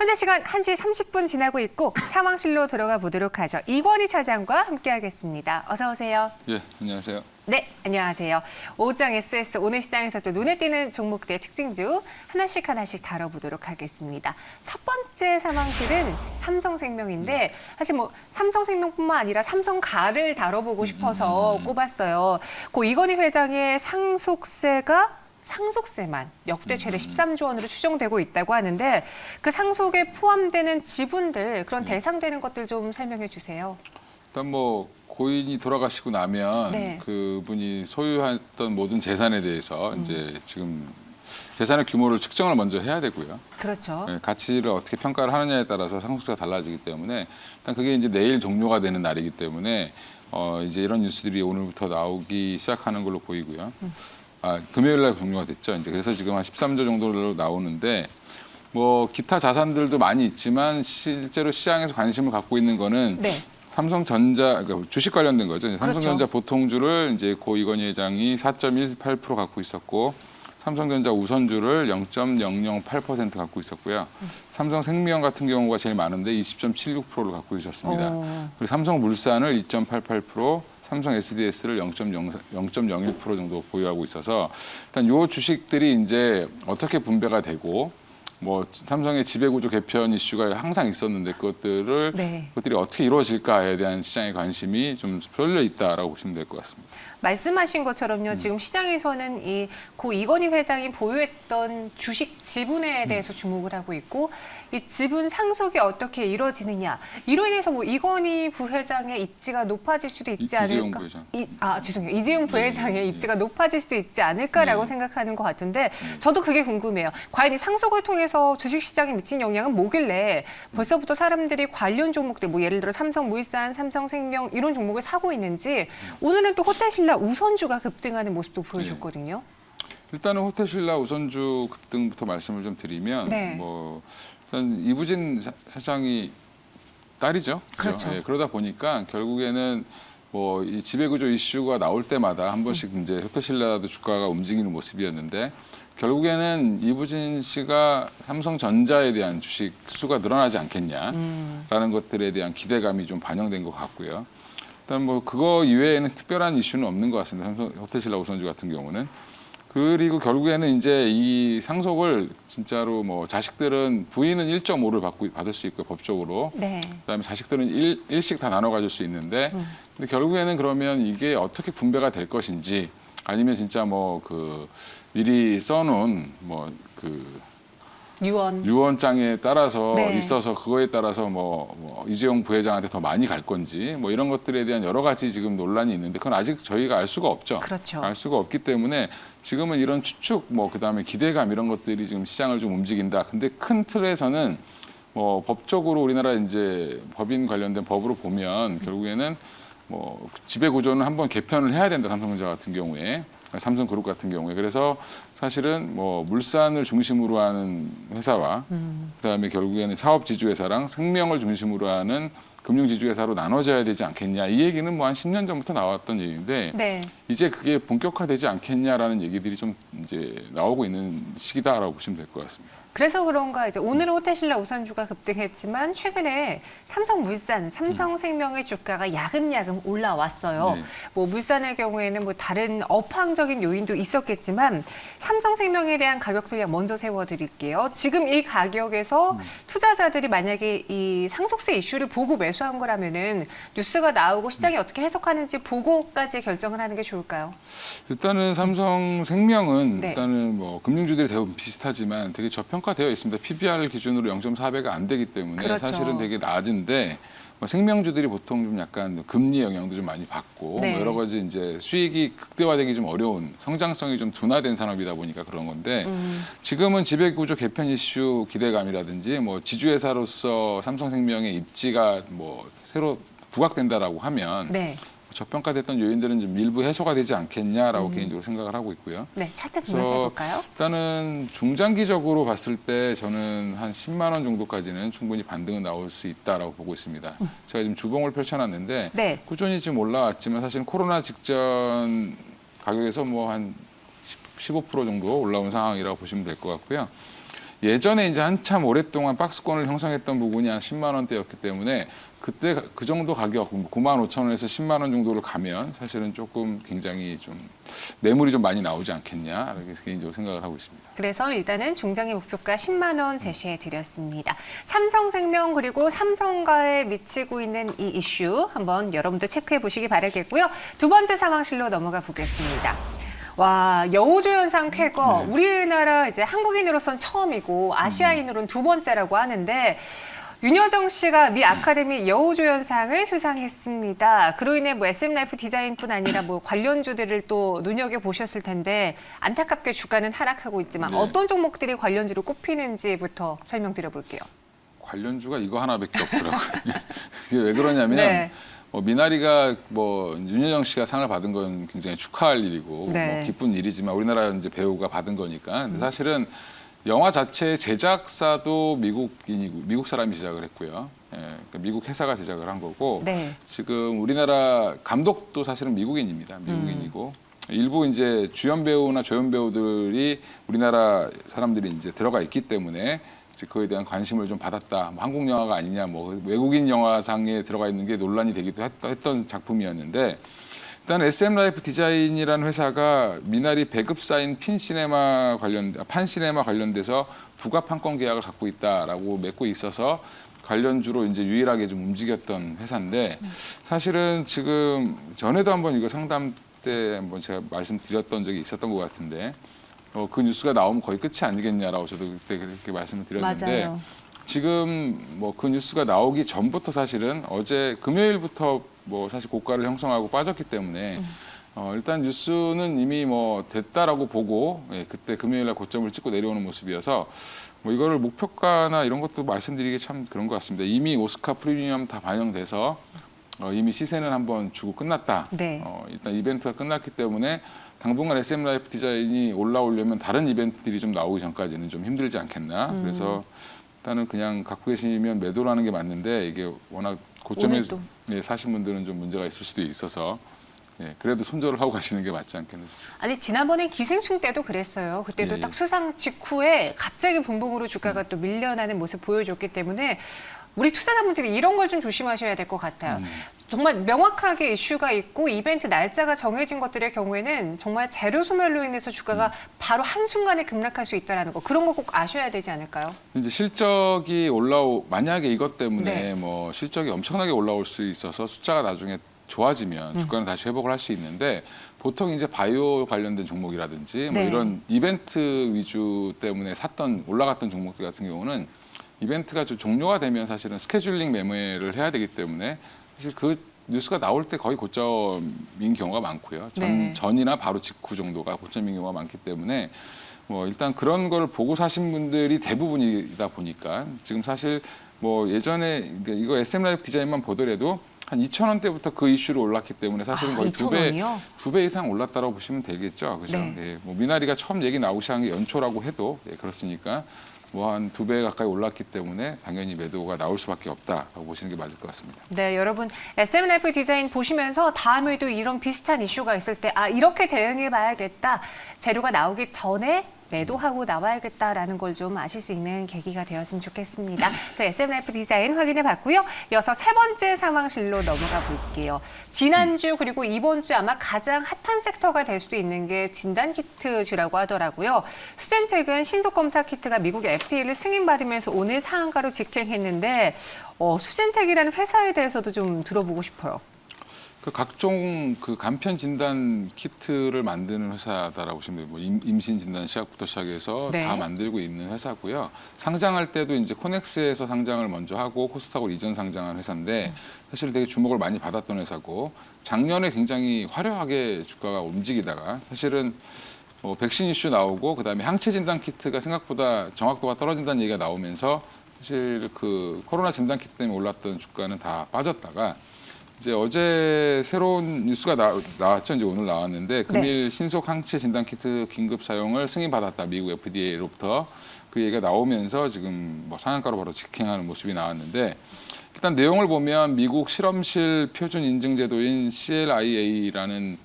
현재 시간 1시 30분 지나고 있고 상황실로 들어가 보도록 하죠. 이권희 차장과 함께하겠습니다. 어서 오세요. 예, 안녕하세요. 네, 안녕하세요. 오장 SS 오늘 시장에서 또 눈에 띄는 종목들의 특징주 하나씩 다뤄보도록 하겠습니다. 첫 번째 상황실은 삼성생명인데 사실 뭐 삼성생명뿐만 아니라 삼성가를 다뤄보고 싶어서 꼽았어요. 고 이건희 회장의 상속세만 역대 최대 13조 원으로 추정되고 있다고 하는데 그 상속에 포함되는 지분들, 그런 대상되는 것들 좀 설명해 주세요. 일단 뭐 고인이 돌아가시고 나면 네. 그분이 소유했던 모든 재산에 대해서 이제 지금 재산의 규모를 측정을 먼저 해야 되고요. 그렇죠. 예, 가치를 어떻게 평가를 하느냐에 따라서 상속세가 달라지기 때문에 일단 그게 이제 내일 종료가 되는 날이기 때문에 이제 이런 뉴스들이 오늘부터 나오기 시작하는 걸로 보이고요. 금요일 날 종료가 됐죠. 이제 그래서 지금 한 13조 정도로 나오는데 뭐 기타 자산들도 많이 있지만 실제로 시장에서 관심을 갖고 있는 거는 네. 삼성전자, 그러니까 주식 관련된 거죠. 삼성전자 그렇죠. 보통주를 이제 고 이건희 회장이 4.18% 갖고 있었고, 삼성전자 우선주를 0.008% 갖고 있었고요. 삼성생명 같은 경우가 제일 많은데 20.76%를 갖고 있었습니다. 그리고 삼성물산을 2.88%, 삼성 SDS를 0.01% 정도 보유하고 있어서 일단 요 주식들이 이제 어떻게 분배가 되고 뭐 삼성의 지배구조 개편 이슈가 항상 있었는데 그것들이 어떻게 이루어질까에 대한 시장의 관심이 좀 쏠려 있다라고 보시면 될 것 같습니다. 말씀하신 것처럼요. 지금 시장에서는 이 고 이건희 회장이 보유했던 주식 지분에 대해서 주목을 하고 있고, 이 지분 상속이 어떻게 이루어지느냐. 이로 인해서 뭐 이건희 부회장의 입지가 높아질 수도 있지 이재용 않을까? 부회장. 죄송해요. 이재용 부회장의 입지가 높아질 수도 있지 않을까라고 생각하는 것 같은데, 저도 그게 궁금해요. 과연 이 상속을 통해서 주식시장에 미친 영향은 뭐길래 벌써부터 사람들이 관련 종목들, 뭐 예를 들어 삼성물산, 삼성생명 이런 종목을 사고 있는지, 오늘은 또 호텔신라 우선주가 급등하는 모습도 보여줬거든요. 일단은 호텔신라 우선주 급등부터 말씀을 좀 드리면 네. 뭐 일단 이부진 사장이 딸이죠. 그렇죠. 예, 그러다 보니까 결국에는 뭐 이 지배구조 이슈가 나올 때마다 한 번씩 이제 호텔신라도 주가가 움직이는 모습이었는데 결국에는 이부진 씨가 삼성전자에 대한 주식 수가 늘어나지 않겠냐라는 것들에 대한 기대감이 좀 반영된 것 같고요. 일단 뭐 그거 이외에는 특별한 이슈는 없는 것 같습니다. 삼성 호텔신라 우선주 같은 경우는. 그리고 결국에는 이제 이 상속을 진짜로 뭐 자식들은 부인은 1.5를 받을 수 있고요, 법적으로. 네. 그다음에 자식들은 일씩 다 나눠 가질 수 있는데 근데 결국에는 그러면 이게 어떻게 분배가 될 것인지 아니면 진짜 뭐 그 미리 써놓은 유언장에 따라서 네. 있어서 그거에 따라서 뭐 이재용 부회장한테 더 많이 갈 건지 뭐 이런 것들에 대한 여러 가지 지금 논란이 있는데 그건 아직 저희가 알 수가 없죠. 그렇죠. 알 수가 없기 때문에 지금은 이런 추측 뭐 그다음에 기대감 이런 것들이 지금 시장을 좀 움직인다. 근데 큰 틀에서는 뭐 법적으로 우리나라 이제 법인 관련된 법으로 보면 결국에는 뭐 지배 구조는 한번 개편을 해야 된다. 삼성전자 같은 경우에. 삼성그룹 같은 경우에 그래서 사실은 뭐 물산을 중심으로 하는 회사와 그다음에 결국에는 사업 지주회사랑 생명을 중심으로 하는 금융 지주회사로 나눠져야 되지 않겠냐 이 얘기는 뭐 한 10년 전부터 나왔던 얘기인데 네. 이제 그게 본격화되지 않겠냐라는 얘기들이 좀 이제 나오고 있는 시기다라고 보시면 될 것 같습니다. 그래서 그런가 이제 오늘은 호텔신라 우선주가 급등했지만 최근에 삼성물산, 삼성생명의 주가가 야금야금 올라왔어요. 네. 뭐 물산의 경우에는 뭐 다른 업황적인 요인도 있었겠지만 삼성생명에 대한 가격 전략 먼저 세워드릴게요. 지금 이 가격에서 투자자들이 만약에 이 상속세 이슈를 보고 매수한 거라면은 뉴스가 나오고 시장이 어떻게 해석하는지 보고까지 결정을 하는 게 좋을까요? 일단은 삼성생명은 네. 일단은 뭐 금융주들이 대부분 비슷하지만 되게 저평가되어 있습니다. PBR 기준으로 0.4배가 안 되기 때문에 그렇죠. 사실은 되게 낮은데 뭐 생명주들이 보통 좀 약간 금리 영향도 좀 많이 받고 네. 뭐 여러 가지 이제 수익이 극대화되기 좀 어려운 성장성이 좀 둔화된 산업이다 보니까 그런 건데 지금은 지배구조 개편 이슈 기대감이라든지 뭐 지주회사로서 삼성생명의 입지가 뭐 새로 부각된다라고 하면 네. 저평가됐던 요인들은 좀 일부 해소가 되지 않겠냐라고 개인적으로 생각을 하고 있고요. 네, 차트 보면서 해볼까요? 일단은 중장기적으로 봤을 때 저는 한 10만 원 정도까지는 충분히 반등은 나올 수 있다라고 보고 있습니다. 제가 지금 주봉을 펼쳐놨는데 네. 꾸준히 지금 올라왔지만 사실 코로나 직전 가격에서 뭐 한 15% 정도 올라온 상황이라고 보시면 될 것 같고요. 예전에 이제 한참 오랫동안 박스권을 형성했던 부분이 한 10만 원대였기 때문에 그때 그 정도 가격 9만 5천 원에서 10만 원 정도로 가면 사실은 조금 굉장히 좀 매물이 좀 많이 나오지 않겠냐 이렇게 개인적으로 생각을 하고 있습니다. 그래서 일단은 중장기 목표가 10만 원 제시해 드렸습니다. 삼성생명 그리고 삼성가에 미치고 있는 이 이슈 한번 여러분들 체크해 보시기 바라겠고요. 두 번째 상황실로 넘어가 보겠습니다. 와, 여우조연상 쾌거 네. 우리나라 이제 한국인으로선 처음이고 아시아인으로는 두 번째라고 하는데 윤여정 씨가 미 아카데미 여우조연상을 수상했습니다. 그로 인해 뭐 SM라이프 디자인뿐 아니라 뭐 관련주들을 또 눈여겨 보셨을 텐데 안타깝게 주가는 하락하고 있지만 네. 어떤 종목들이 관련주로 꼽히는지부터 설명드려볼게요. 관련주가 이거 하나밖에 없더라고요. 이게 왜 그러냐면 네. 미나리가 뭐 윤여정 씨가 상을 받은 건 굉장히 축하할 일이고 네. 뭐 기쁜 일이지만 우리나라 이제 배우가 받은 거니까 근데 사실은 영화 자체 제작사도 미국인이고 미국 사람이 제작을 했고요. 예, 그러니까 미국 회사가 제작을 한 거고 네. 지금 우리나라 감독도 사실은 미국인입니다. 미국인이고 일부 이제 주연 배우나 조연 배우들이 우리나라 사람들이 이제 들어가 있기 때문에 이제 그에 대한 관심을 좀 받았다. 뭐 한국 영화가 아니냐, 뭐 외국인 영화상에 들어가 있는 게 논란이 되기도 했던 작품이었는데. 일단 SM라이프 디자인이라는 회사가 미나리 배급사인 판시네마 관련돼서 부가 판권 계약을 갖고 있다라고 맺고 있어서 관련주로 이제 유일하게 좀 움직였던 회사인데 사실은 지금 전에도 한번 이거 상담 때 한번 제가 말씀드렸던 적이 있었던 것 같은데 그 뉴스가 나오면 거의 끝이 아니겠냐라고 저도 그때 그렇게 말씀을 드렸는데 맞아요. 지금 뭐 그 뉴스가 나오기 전부터 사실은 어제 금요일부터 뭐 사실 고가를 형성하고 빠졌기 때문에 일단 뉴스는 이미 뭐 됐다라고 보고 그때 금요일날 고점을 찍고 내려오는 모습이어서 뭐 이거를 목표가나 이런 것도 말씀드리기 참 그런 것 같습니다. 이미 오스카 프리미엄 다 반영돼서 이미 시세는 한번 주고 끝났다. 네. 일단 이벤트가 끝났기 때문에 당분간 SM라이프 디자인이 올라오려면 다른 이벤트들이 좀 나오기 전까지는 좀 힘들지 않겠나. 그래서 일단은 그냥 갖고 계시면 매도라는 게 맞는데 이게 워낙 고점에 사신 분들은 좀 문제가 있을 수도 있어서 그래도 손절을 하고 가시는 게 맞지 않겠나 싶습니다. 아니 지난번에 기생충 때도 그랬어요. 그때도 예. 딱 수상 직후에 갑자기 붕붕으로 주가가 또 밀려나는 모습 보여줬기 때문에 우리 투자자분들이 이런 걸 좀 조심하셔야 될 것 같아요. 정말 명확하게 이슈가 있고 이벤트 날짜가 정해진 것들의 경우에는 정말 재료 소멸로 인해서 주가가 바로 한순간에 급락할 수 있다는 거. 그런 거 꼭 아셔야 되지 않을까요? 이제 실적이 만약에 이것 때문에 네. 뭐 실적이 엄청나게 올라올 수 있어서 숫자가 나중에 좋아지면 주가는 다시 회복을 할 수 있는데 보통 이제 바이오 관련된 종목이라든지 뭐 네. 이런 이벤트 위주 때문에 올라갔던 종목들 같은 경우는 이벤트가 좀 종료가 되면 사실은 스케줄링 매매를 해야 되기 때문에 사실 그 뉴스가 나올 때 거의 고점인 경우가 많고요. 네. 전이나 바로 직후 정도가 고점인 경우가 많기 때문에 뭐 일단 그런 걸 보고 사신 분들이 대부분이다 보니까 지금 사실 뭐 예전에 이거 SM라이프 디자인만 보더라도 한 2,000원대부터 그 이슈로 올랐기 때문에 사실은 거의 2,000원이요? 두 배 이상 올랐다고 보시면 되겠죠. 그죠? 네. 예, 뭐 미나리가 처음 얘기 나오기 시작한 게 연초라고 해도 그렇으니까 뭐 한 2배 가까이 올랐기 때문에 당연히 매도가 나올 수밖에 없다라고 보시는 게 맞을 것 같습니다. 네, 여러분 SM라이프 디자인 보시면서 다음에도 이런 비슷한 이슈가 있을 때 이렇게 대응해봐야겠다. 재료가 나오기 전에 매도하고 나와야겠다라는 걸 좀 아실 수 있는 계기가 되었으면 좋겠습니다. 저희 SM라이프 디자인 확인해 봤고요. 이어서 세 번째 상황실로 넘어가 볼게요. 지난주 그리고 이번 주 아마 가장 핫한 섹터가 될 수도 있는 게 진단키트주라고 하더라고요. 수젠텍은 신속검사 키트가 미국의 FDA를 승인받으면서 오늘 상한가로 직행했는데 수젠텍이라는 회사에 대해서도 좀 들어보고 싶어요. 그 각종 그 간편 진단 키트를 만드는 회사다라고 보시면 돼요. 뭐 임신 진단 시작부터 시작해서 네. 다 만들고 있는 회사고요. 상장할 때도 이제 코넥스에서 상장을 먼저 하고 코스닥으로 이전 상장한 회사인데 사실 되게 주목을 많이 받았던 회사고 작년에 굉장히 화려하게 주가가 움직이다가 사실은 뭐 백신 이슈 나오고 그다음에 항체 진단 키트가 생각보다 정확도가 떨어진다는 얘기가 나오면서 사실 그 코로나 진단 키트 때문에 올랐던 주가는 다 빠졌다가 이제 어제 새로운 뉴스가 나왔죠. 이제 오늘 나왔는데 금일 신속 항체 진단 키트 긴급 사용을 승인받았다. 미국 FDA로부터 그 얘기가 나오면서 지금 뭐 상한가로 바로 직행하는 모습이 나왔는데 일단 내용을 보면 미국 실험실 표준 인증 제도인 CLIA라는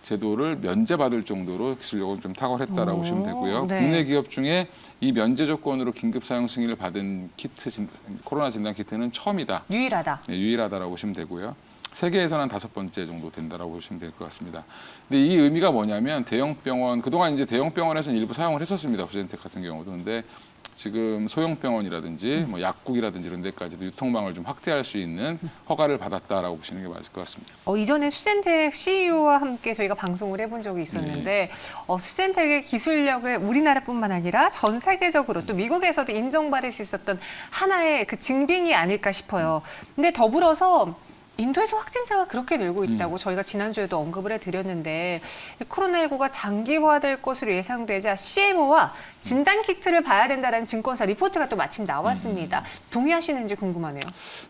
제도를 면제받을 정도로 기술력은 좀 탁월했다라고 보시면 되고요. 네. 국내 기업 중에 이 면제 조건으로 긴급 사용 승인을 받은 코로나 진단 키트는 처음이다. 유일하다. 네, 유일하다라고 보시면 되고요. 세계에서는 5번째 정도 된다라고 보시면 될 것 같습니다. 근데 이 의미가 뭐냐면 대형 병원 그동안 이제 대형 병원에서는 일부 사용을 했었습니다. 부젠텍 같은 경우도. 근데 지금 소형 병원이라든지 뭐 약국이라든지 이런 데까지도 유통망을 좀 확대할 수 있는 허가를 받았다라고 보시는 게 맞을 것 같습니다. 이전에 수젠텍 CEO와 함께 저희가 방송을 해본 적이 있었는데 수젠텍의 기술력을 우리나라뿐만 아니라 전 세계적으로 또 미국에서도 인정받을 수 있었던 하나의 그 증빙이 아닐까 싶어요. 근데 더불어서 인도에서 확진자가 그렇게 늘고 있다고 저희가 지난주에도 언급을 해드렸는데 코로나19가 장기화될 것으로 예상되자 CMO와 진단키트를 봐야 된다는 증권사 리포트가 또 마침 나왔습니다. 동의하시는지 궁금하네요.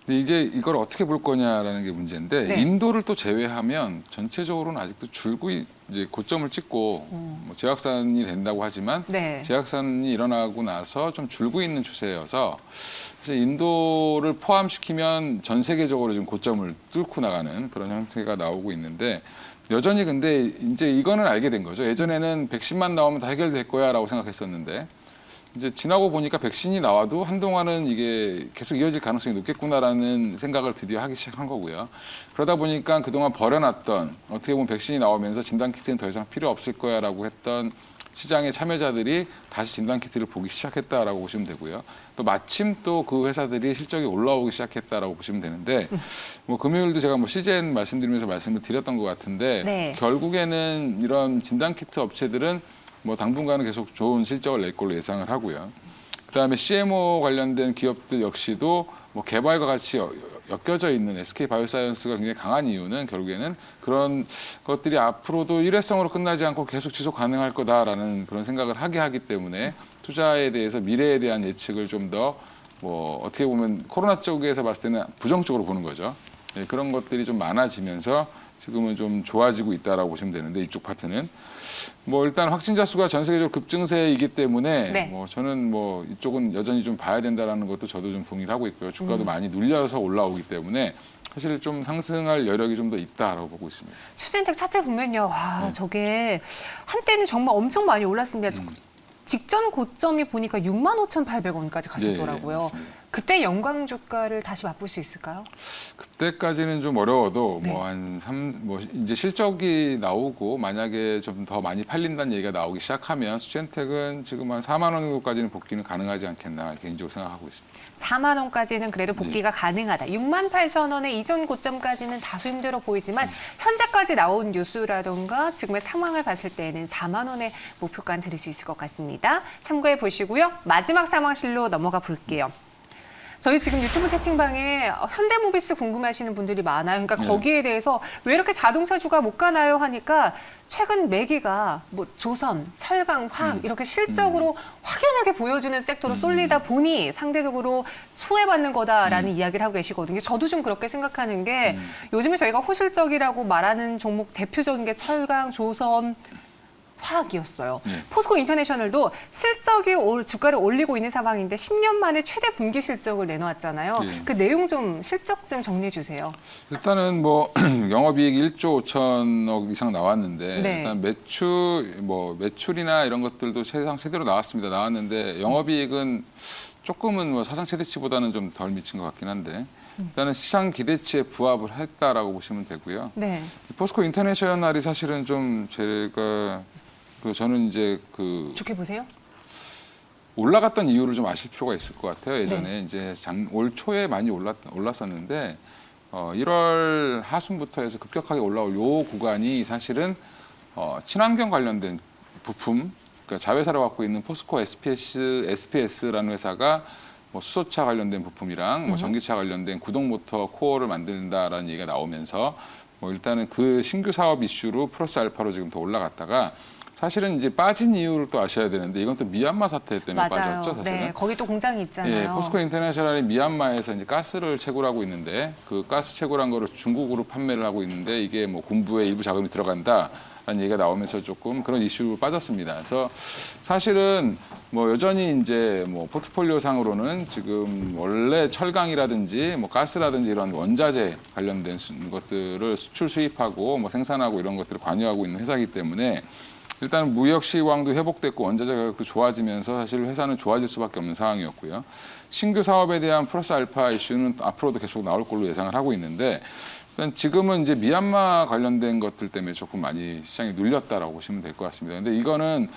근데 이제 이걸 어떻게 볼 거냐라는 게 문제인데 네. 인도를 또 제외하면 전체적으로는 아직도 줄고 이제 고점을 찍고 뭐 재확산이 된다고 하지만 네. 재확산이 일어나고 나서 좀 줄고 있는 추세여서 사실 인도를 포함시키면 전 세계적으로 지금 고점을 뚫고 나가는 그런 형태가 나오고 있는데 여전히 근데 이제 이거는 알게 된 거죠. 예전에는 백신만 나오면 다 해결될 거야라고 생각했었는데 이제 지나고 보니까 백신이 나와도 한동안은 이게 계속 이어질 가능성이 높겠구나라는 생각을 드디어 하기 시작한 거고요. 그러다 보니까 그동안 버려놨던 어떻게 보면 백신이 나오면서 진단키트는 더 이상 필요 없을 거야라고 했던 시장의 참여자들이 다시 진단키트를 보기 시작했다라고 보시면 되고요. 또 마침 또 그 회사들이 실적이 올라오기 시작했다라고 보시면 되는데 뭐 금요일도 제가 뭐 CGN 말씀드리면서 말씀을 드렸던 것 같은데 네. 결국에는 이런 진단키트 업체들은 뭐 당분간은 계속 좋은 실적을 낼 걸로 예상을 하고요. 그다음에 CMO 관련된 기업들 역시도 뭐 개발과 같이 엮여져 있는 SK 바이오사이언스가 굉장히 강한 이유는 결국에는 그런 것들이 앞으로도 일회성으로 끝나지 않고 계속 지속 가능할 거다라는 그런 생각을 하게 하기 때문에 투자에 대해서 미래에 대한 예측을 좀 더 뭐 어떻게 보면 코로나 쪽에서 봤을 때는 부정적으로 보는 거죠. 네, 그런 것들이 좀 많아지면서 지금은 좀 좋아지고 있다라고 보시면 되는데 이쪽 파트는 뭐 일단 확진자 수가 전 세계적으로 급증세이기 때문에 네. 뭐 저는 뭐 이쪽은 여전히 좀 봐야 된다라는 것도 저도 좀 동의를 하고 있고요. 주가도 많이 눌려서 올라오기 때문에 사실 좀 상승할 여력이 좀 더 있다라고 보고 있습니다. 수젠텍 차트 보면요. 와, 저게 한때는 정말 엄청 많이 올랐습니다. 직전 고점이 보니까 65,800원까지 갔었더라고요. 네, 맞습니다. 그때 영광 주가를 다시 맛볼 수 있을까요? 그때까지는 좀 어려워도 네. 뭐 뭐 이제 실적이 나오고 만약에 좀 더 많이 팔린다는 얘기가 나오기 시작하면 수젠텍은 지금 한 4만 원 정도까지는 복귀는 가능하지 않겠나 개인적으로 생각하고 있습니다. 4만 원까지는 그래도 복귀가 가능하다. 68,000원의 이전 고점까지는 다소 힘들어 보이지만 현재까지 나온 뉴스라던가 지금의 상황을 봤을 때에는 4만 원의 목표가는 들을 수 있을 것 같습니다. 참고해 보시고요. 마지막 상황실로 넘어가 볼게요. 저희 지금 유튜브 채팅방에 현대모비스 궁금해하시는 분들이 많아요. 그러니까 거기에 대해서 왜 이렇게 자동차주가 못 가나요 하니까 최근 매기가 뭐 조선, 철강, 화학 이렇게 실적으로 확연하게 보여주는 섹터로 쏠리다 보니 상대적으로 소외받는 거다라는 이야기를 하고 계시거든요. 저도 좀 그렇게 생각하는 게 요즘에 저희가 호실적이라고 말하는 종목 대표적인 게 철강, 조선, 화학이었어요. 포스코 인터내셔널도 실적이 주가를 올리고 있는 상황인데 10년 만에 최대 분기 실적을 내놓았잖아요. 네. 그 내용 좀 실적 좀 정리해 주세요. 일단은 뭐 영업이익 1조 5천억 이상 나왔는데 네. 일단 매출이나 이런 것들도 사상 최대로 나왔는데 영업이익은 조금은 뭐 사상 최대치보다는 좀 덜 미친 것 같긴 한데 일단은 시장 기대치에 부합을 했다라고 보시면 되고요. 네. 포스코 인터내셔널이 사실은 좀 제가 저는 이제 좋게 보세요. 올라갔던 이유를 좀 아실 필요가 있을 것 같아요. 예전에 네. 이제 올 초에 많이 올랐었는데 1월 하순부터 해서 급격하게 올라올 요 구간이 사실은 친환경 관련된 부품, 그러니까 자회사를 갖고 있는 포스코 SPS라는 회사가 뭐 수소차 관련된 부품이랑 뭐 전기차 관련된 구동 모터 코어를 만든다라는 얘기가 나오면서 뭐 일단은 그 신규 사업 이슈로 플러스 알파로 지금 더 올라갔다가 사실은 이제 빠진 이유를 또 아셔야 되는데 이건 또 미얀마 사태 때문에 맞아요. 빠졌죠, 사실은. 네, 거기 또 공장이 있잖아요. 예, 포스코 인터내셔널이 미얀마에서 이제 가스를 채굴하고 있는데 그 가스 채굴한 거를 중국으로 판매를 하고 있는데 이게 뭐 군부의 일부 자금이 들어간다. 얘기가 나오면서 조금 그런 이슈로 빠졌습니다. 그래서 사실은 뭐 여전히 이제 뭐 포트폴리오 상으로는 지금 원래 철강이라든지 뭐 가스라든지 이런 원자재 관련된 것들을 수출 수입하고 뭐 생산하고 이런 것들을 관여하고 있는 회사이기 때문에 일단 무역 시황도 회복됐고 원자재 가격도 좋아지면서 사실 회사는 좋아질 수밖에 없는 상황이었고요. 신규 사업에 대한 플러스 알파 이슈는 앞으로도 계속 나올 걸로 예상을 하고 있는데 일단 지금은 이제 미얀마 관련된 것들 때문에 조금 많이 시장이 눌렸다라고 보시면 될 것 같습니다. 근데 이거는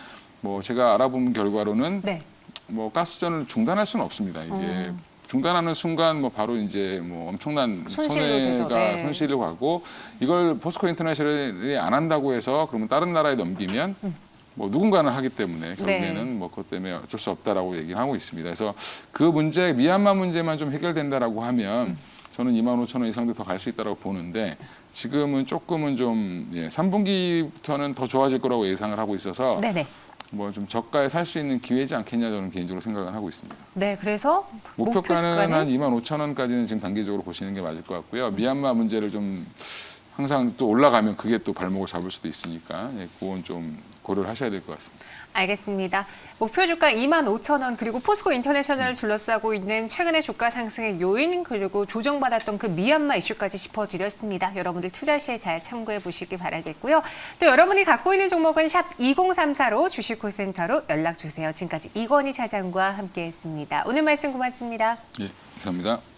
뭐 제가 알아본 결과로는 네. 뭐 가스전을 중단할 수는 없습니다. 이게 중단하는 순간 뭐 바로 이제 뭐 엄청난 손실로 되죠. 손해가 네. 손실로 가고 이걸 포스코 인터내셔널이 안 한다고 해서 그러면 다른 나라에 넘기면 뭐 누군가는 하기 때문에 결국에는 네. 뭐 그것 때문에 어쩔 수 없다라고 얘기를 하고 있습니다. 그래서 그 문제 미얀마 문제만 좀 해결된다라고 하면 저는 25,000원 이상도 더 갈 수 있다고 보는데 지금은 조금은 좀 3분기부터는 더 좋아질 거라고 예상을 하고 있어서 네네. 뭐 좀 저가에 살 수 있는 기회지 않겠냐 저는 개인적으로 생각을 하고 있습니다. 네, 그래서 목표가는 한 25,000원까지는 지금 단기적으로 보시는 게 맞을 것 같고요. 미얀마 문제를 좀 항상 또 올라가면 그게 또 발목을 잡을 수도 있으니까 그건 좀 고려를 하셔야 될 것 같습니다. 알겠습니다. 목표 주가 25,000원 그리고 포스코 인터내셔널을 둘러싸고 있는 최근의 주가 상승의 요인 그리고 조정받았던 그 미얀마 이슈까지 짚어드렸습니다. 여러분들 투자 시에 잘 참고해 보시기 바라겠고요. 또 여러분이 갖고 있는 종목은 샵 2034로 주식콜센터로 연락 주세요. 지금까지 이건희 차장과 함께했습니다. 오늘 말씀 고맙습니다. 예, 감사합니다.